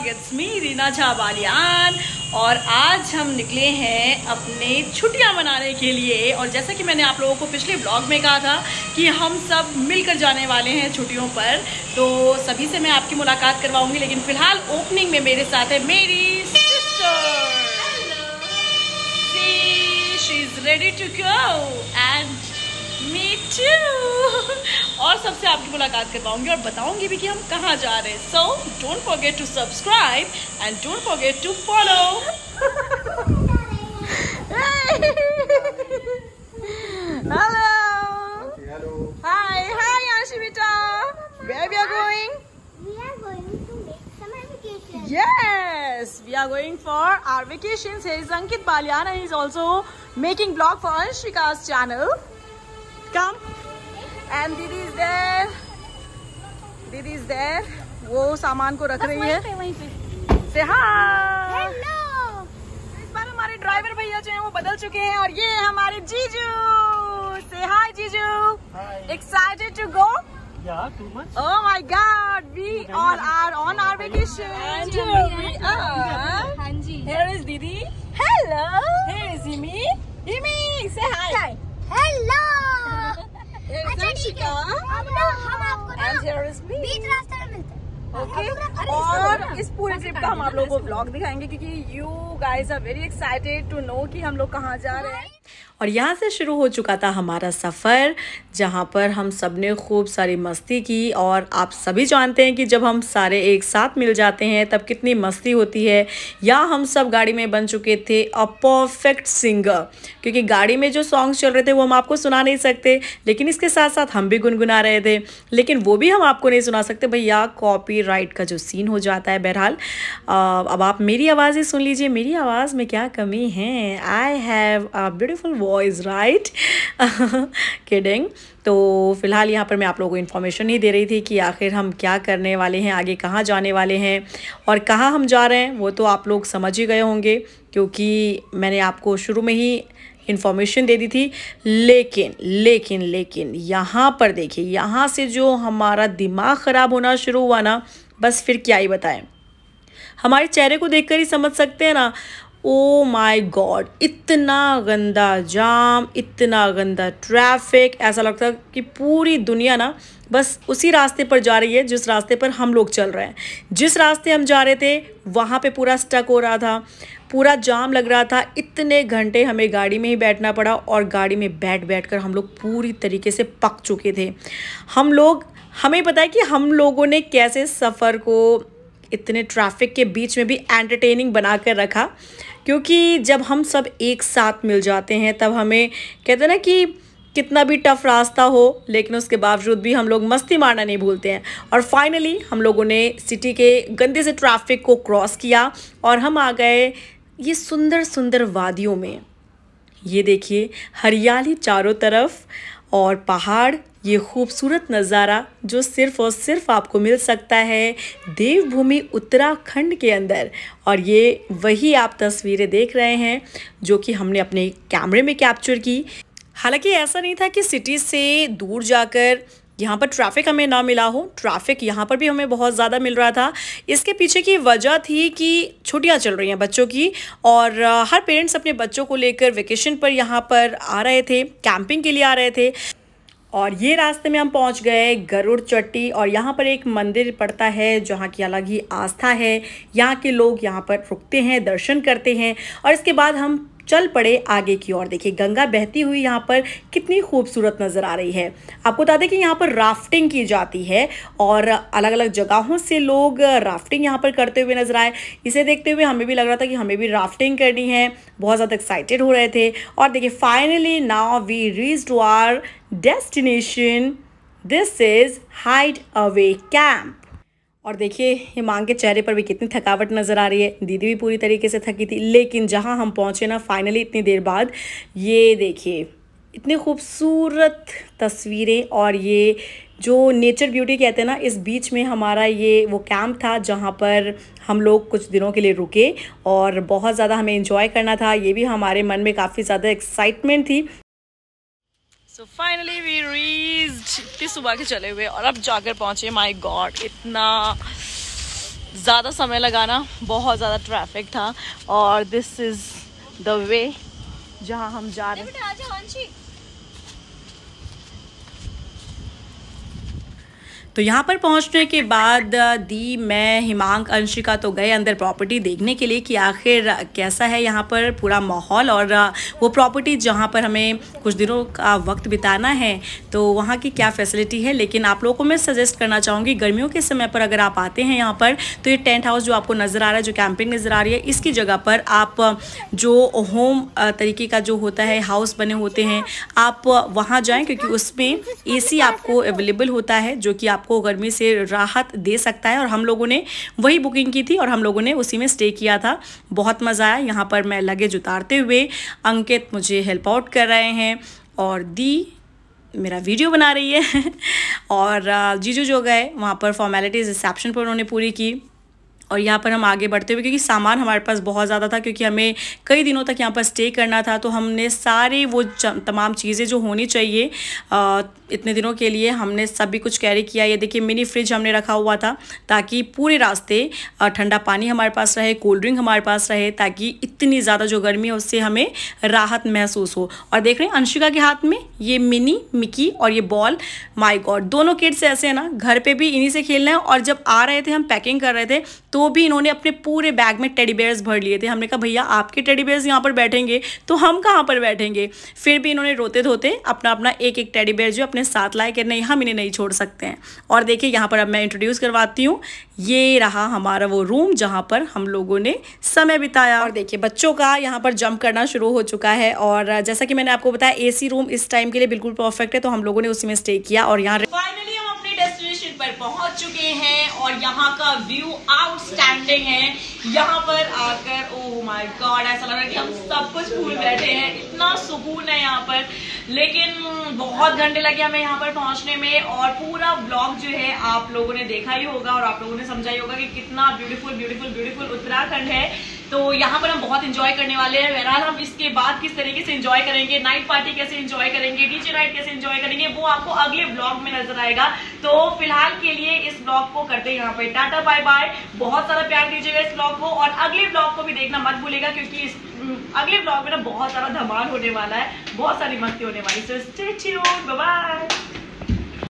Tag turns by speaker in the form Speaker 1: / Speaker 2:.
Speaker 1: It's me Reena Jha Baliyan. और आज हम निकले हैं अपने छुट्टियां मनाने के लिए। और जैसा कि मैंने आप लोगों को पिछले ब्लॉग में कहा था कि हम सब मिलकर जाने वाले हैं छुट्टियों पर, तो सभी से मैं आपकी मुलाकात करवाऊंगी। लेकिन फिलहाल ओपनिंग में मेरे साथ है मेरी sister. She is ready to go and me too. और सबसे आपकी मुलाकात करवाऊंगी और बताऊंगी भी कि हम कहाँ जा रहे हैं। So don't forget to subscribe and don't forget to follow. Hello, hi hi Ashi बेटा, where we are going?
Speaker 2: We are going to make summer vacation.
Speaker 1: Yes, we are going for our vacations. Here is Ankit Balian and he is also making vlog for Anshika's channel. Come. And Didi is there. Didi is there. वो सामान को रख रही है।
Speaker 2: वहीं पे।
Speaker 1: Say hi.
Speaker 2: Hello.
Speaker 1: इस बार हमारे ड्राइवर भैया जो हैं वो बदल चुके हैं और ये है हमारे जीजू। Say hi जीजू.
Speaker 3: Hi.
Speaker 1: Excited to go?
Speaker 3: Yeah, too much.
Speaker 1: Oh my God, we all are on our vacation. And here we are.
Speaker 2: हाँ जी।
Speaker 1: Here is Didi. Hello. Here is Imi. Imi, say hi.
Speaker 2: Hello.
Speaker 1: Here is Anshika.
Speaker 2: अब ना हम आपको ना
Speaker 1: And here is me.
Speaker 2: बीच रास्ते में मिलते हैं।
Speaker 1: ओके। और इस पूरे ट्रिप का हम आप लोगों को व्लॉग दिखाएंगे क्योंकि you guys are very excited to know कि हम लोग कहाँ जा रहे हैं। और यहाँ से शुरू हो चुका था हमारा सफ़र, जहाँ पर हम सब ने खूब सारी मस्ती की। और आप सभी जानते हैं कि जब हम सारे एक साथ मिल जाते हैं तब कितनी मस्ती होती है। या हम सब गाड़ी में बन चुके थे अ परफेक्ट सिंगर, क्योंकि गाड़ी में जो सॉन्ग्स चल रहे थे वो हम आपको सुना नहीं सकते, लेकिन इसके साथ साथ हम भी गुनगुना रहे थे, लेकिन वो भी हम आपको नहीं सुना सकते भैया, कॉपीराइट का जो सीन हो जाता है। बहरहाल अब आप मेरी आवाज़ ही सुन लीजिए, मेरी आवाज़ में क्या कमी है। I have a beautiful voice, right? Kidding. तो फिलहाल यहाँ पर मैं आप लोगों को इन्फॉर्मेशन नहीं दे रही थी कि आखिर हम क्या करने वाले हैं, आगे कहाँ जाने वाले हैं और कहाँ हम जा रहे हैं। वो तो आप लोग समझ ही गए होंगे क्योंकि मैंने आपको शुरू में ही इन्फॉर्मेशन दे दी थी। लेकिन यहाँ पर देखिए, यहाँ से जो हमारा दिमाग ख़राब होना शुरू हुआ ना, बस फिर क्या ही बताएं। हमारे चेहरे को देखकर ही समझ सकते हैं ना। ओ माय गॉड, इतना गंदा जाम, इतना गंदा ट्रैफिक, ऐसा लगता है कि पूरी दुनिया ना बस उसी रास्ते पर जा रही है जिस रास्ते पर हम लोग चल रहे हैं। जिस रास्ते हम जा रहे थे वहाँ पे पूरा स्टक हो रहा था, पूरा जाम लग रहा था। इतने घंटे हमें गाड़ी में ही बैठना पड़ा और गाड़ी में बैठ कर हम लोग पूरी तरीके से पक चुके थे। हमें पता है कि हम लोगों ने कैसे सफ़र को इतने ट्रैफिक के बीच में भी एंटरटेनिंग बना कर रखा, क्योंकि जब हम सब एक साथ मिल जाते हैं तब हमें कहते हैं ना कि कितना भी टफ रास्ता हो लेकिन उसके बावजूद भी हम लोग मस्ती मारना नहीं भूलते हैं। और फाइनली हम लोगों ने सिटी के गंदे से ट्रैफिक को क्रॉस किया और हम आ गए ये सुंदर सुंदर वादियों में। ये देखिए, हरियाली चारों तरफ और पहाड़, ये खूबसूरत नज़ारा जो सिर्फ़ और सिर्फ आपको मिल सकता है देवभूमि उत्तराखंड के अंदर। और ये वही आप तस्वीरें देख रहे हैं जो कि हमने अपने कैमरे में कैप्चर की। हालांकि ऐसा नहीं था कि सिटी से दूर जाकर यहाँ पर ट्रैफिक हमें ना मिला हो, ट्रैफिक यहाँ पर भी हमें बहुत ज़्यादा मिल रहा था। इसके पीछे की वजह थी कि छुट्टियाँ चल रही हैं बच्चों की और हर पेरेंट्स अपने बच्चों को लेकर वेकेशन पर यहाँ पर आ रहे थे, कैंपिंग के लिए आ रहे थे। और ये रास्ते में हम पहुंच गए गरुड़ चट्टी और यहाँ पर एक मंदिर पड़ता है जहाँ की अलग ही आस्था है। यहाँ के लोग यहाँ पर रुकते हैं, दर्शन करते हैं और इसके बाद हम चल पड़े आगे की ओर। देखिए गंगा बहती हुई यहाँ पर कितनी खूबसूरत नज़र आ रही है। आपको बता दें कि यहाँ पर राफ्टिंग की जाती है और अलग अलग जगहों से लोग राफ्टिंग यहाँ पर करते हुए नजर आए। इसे देखते हुए हमें भी लग रहा था कि हमें भी राफ्टिंग करनी है, बहुत ज़्यादा एक्साइटेड हो रहे थे। और देखिए finally now we reached to our destination. This is hideaway camp. और देखिए हिमांग के चेहरे पर भी कितनी थकावट नज़र आ रही है। दीदी भी पूरी तरीके से थकी थी, लेकिन जहाँ हम पहुँचे ना फाइनली इतनी देर बाद, ये देखिए इतनी खूबसूरत तस्वीरें और ये जो नेचर ब्यूटी कहते हैं ना, इस बीच में हमारा ये वो कैंप था जहाँ पर हम लोग कुछ दिनों के लिए रुके और बहुत ज़्यादा हमें एंजॉय करना था। ये भी हमारे मन में काफ़ी ज़्यादा एक्साइटमेंट थी। सो फाइनली वी रीच्ड, इतनी सुबह के चले हुए और अब जाकर पहुँचे। माय गॉड, इतना ज़्यादा समय लगाना, बहुत ज़्यादा ट्रैफिक था और दिस इज़ द वे जहाँ हम जा रहे हैं। तो यहाँ पर पहुँचने के बाद दी, मैं, हिमांक, अंशिका तो गए अंदर प्रॉपर्टी देखने के लिए कि आखिर कैसा है यहाँ पर पूरा माहौल और वो प्रॉपर्टी जहाँ पर हमें कुछ दिनों का वक्त बिताना है तो वहाँ की क्या फैसिलिटी है। लेकिन आप लोगों को मैं सजेस्ट करना चाहूँगी गर्मियों के समय पर अगर आप आते हैं यहाँ पर तो ये टेंट हाउस जो आपको नज़र आ रहा है, जो कैंपिंग नज़र आ रही है, इसकी जगह पर आप जो होम तरीके का जो होता है, हाउस बने होते हैं, आप वहाँ जाएँ क्योंकि उसमें AC आपको अवेलेबल होता है जो कि आपको गर्मी से राहत दे सकता है। और हम लोगों ने वही बुकिंग की थी और हम लोगों ने उसी में स्टे किया था। बहुत मज़ा आया। यहाँ पर मैं लगेज उतारते हुए, अंकित मुझे हेल्प आउट कर रहे हैं और दी मेरा वीडियो बना रही है और जीजू जो गए वहाँ पर फॉर्मेलिटीज़ रिसेप्शन पर उन्होंने पूरी की। और यहाँ पर हम आगे बढ़ते हुए, क्योंकि सामान हमारे पास बहुत ज़्यादा था, क्योंकि हमें कई दिनों तक यहाँ पर स्टे करना था, तो हमने सारे वो तमाम चीज़ें जो होनी चाहिए इतने दिनों के लिए हमने सभी कुछ कैरी किया। ये देखिए मिनी फ्रिज हमने रखा हुआ था ताकि पूरे रास्ते ठंडा पानी हमारे पास रहे, कोल्ड ड्रिंक हमारे पास रहे, ताकि इतनी ज़्यादा जो गर्मी है उससे हमें राहत महसूस हो। और देख रहे हैं अंशिका के हाथ में ये मिनी मिकी और ये बॉल, माय गॉड, दोनों किड्स ऐसे हैं ना, घर पे भी इन्हीं से खेलना है। और जब आ रहे थे हम पैकिंग कर रहे थे तो भी इन्होंने अपने पूरे बैग में टेडी बेयर्स भर लिए थे। हमने कहा भैया आपके टेडी बेयर्स यहाँ पर बैठेंगे तो हम कहाँ पर बैठेंगे। फिर भी इन्होंने रोते धोते अपना अपना एक एक टेडी बेयर जो अपने साथ लाए कि नहीं हम इन्हें नहीं छोड़ सकते हैं। और देखिए यहाँ पर अब मैं इंट्रोड्यूस करवाती हूँ, ये रहा हमारा वो रूम जहाँ पर हम लोगों ने समय बिताया। और देखिए बच्चों का यहाँ पर जंप करना शुरू हो चुका है और जैसा कि मैंने आपको बताया AC रूम इस टाइम के लिए बिल्कुल परफेक्ट है, तो हम लोगों ने उसी में स्टे किया। और यहाँ फाइनली हम अपने डेस्टिनेशन पर पहुंच चुके हैं और यहाँ का व्यू आउटस्टैंडिंग है। यहाँ पर आकर ओह माय गॉड ऐसा लग रहा है कि हम सब कुछ भूल बैठे हैं, इतना सुकून है यहाँ पर। लेकिन बहुत घंटे लगे हमें यहाँ पर पहुंचने में और पूरा ब्लॉग जो है आप लोगों ने देखा ही होगा और आप लोगों ने समझा ही होगा कि कितना ब्यूटीफुल ब्यूटीफुल ब्यूटीफुल उत्तराखंड है। तो यहाँ पर हम बहुत इंजॉय करने वाले हैं। बहरहाल हम इसके बाद किस तरीके से इंजॉय करेंगे, नाइट पार्टी कैसे इंजॉय करेंगे, डीजे नाइट कैसे इंजॉय करेंगे, वो आपको अगले ब्लॉग में नजर आएगा। तो फिलहाल के लिए इस ब्लॉग को करते हैं यहाँ पे टाटा बाय बाय। बहुत सारा प्यार दीजिएगा इस ब्लॉग को और अगले ब्लॉग को भी देखना मत भूलिएगा क्योंकि इस अगले ब्लॉग में ना बहुत सारा धमाल होने वाला है, बहुत सारी मस्ती होने वाली। So stay tuned, bye bye.